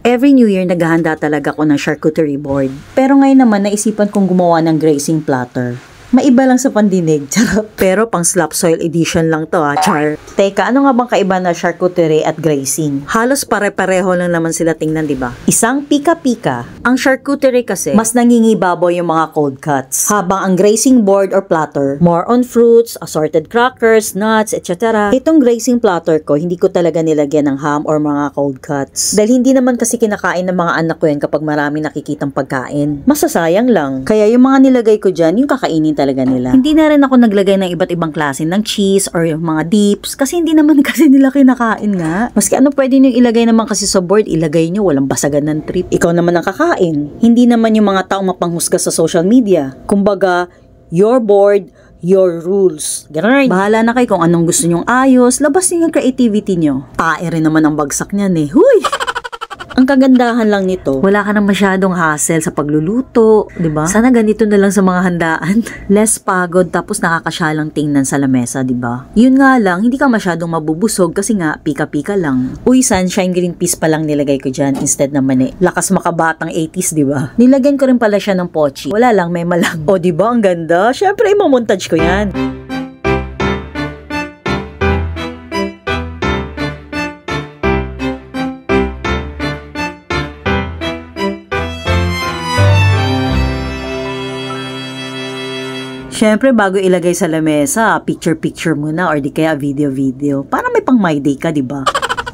Every New Year, naghahanda talaga ako ng charcuterie board. Pero ngayon naman, naisipan kong gumawa ng grazing platter. Maiba lang sa pandinig, charot. Pero pang slap soil edition lang to, char. Teka, ano nga bang kaiba na charcuterie at grazing? Halos pare-pareho lang naman sila tingnan, di ba? Isang pika-pika. Ang charcuterie kasi, mas nangingibabaw yung mga cold cuts. Habang ang grazing board or platter, more on fruits, assorted crackers, nuts, etc. Itong grazing platter ko, hindi ko talaga nilagyan ng ham or mga cold cuts. Dahil hindi naman kasi kinakain ng mga anak ko yan kapag marami nakikitang pagkain. Masasayang lang. Kaya yung mga nilagay ko dyan, yung kakainin talaga nila. Hindi na rin ako naglagay ng iba't ibang klase ng cheese or yung mga dips kasi hindi naman kasi nila kinakain nga. Maski ano pwede nyo ilagay naman kasi sa board, ilagay nyo, walang basagan ng trip. Ikaw naman ang kakain. Hindi naman yung mga taong mapanghusga sa social media. Kumbaga, your board, your rules. Ganun. Bahala na kayo kung anong gusto nyong ayos, labas yung creativity nyo. Tae rin naman ang bagsak niyan eh. Huy! Ang kagandahan lang nito, wala ka nang masyadong hassle sa pagluluto, 'di ba? Sana ganito na lang sa mga handaan. Less pagod tapos nakakasyalang tingnan sa lamesa, 'di ba? Yun nga lang, hindi ka masyadong mabubusog kasi nga pika-pika lang. Uy, sunshine green peas pa lang nilagay ko diyan instead na mani. Lakas makabatang 80s, 'di ba? Nilagyan ko rin pala siya ng pochi. Wala lang, may malang. O 'di ba, ang ganda? Syempre i-montage ko 'yan. Siyempre, bago ilagay sa lamesa, picture-picture muna or di kaya video-video. Para may pang my day ka, di ba?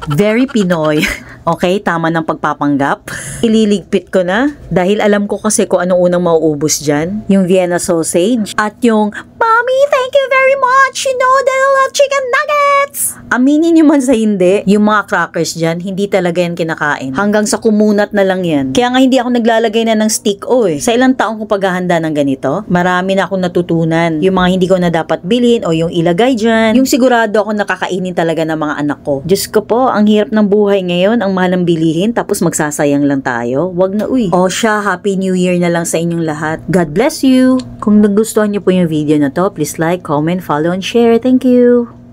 Very Pinoy. Okay, tama ng pagpapanggap. Ililigpit ko na. Dahil alam ko kasi kung anong unang mauubos dyan. Yung Vienna sausage. At yung, Mommy, thank you very much. You know that I love chicken nuggets. Aminin nyo man sa hindi, yung mga crackers dyan, hindi talaga yan kinakain. Hanggang sa kumunat na lang yan. Kaya nga hindi ako naglalagay na ng stick o. Sa ilang taong kong paghahanda ng ganito, marami na akong natutunan. Yung mga hindi ko na dapat bilhin o yung ilagay dyan. Yung sigurado ako nakakainin talaga ng mga anak ko. Diyos ko po, ang hirap ng buhay ngayon, ang mahal ng bilihin, tapos magsasayang lang tayo. Wag na uy. O siya, Happy New Year na lang sa inyong lahat. God bless you! Kung nagustuhan niyo po yung video na to, please like, comment, follow, and share. Thank you!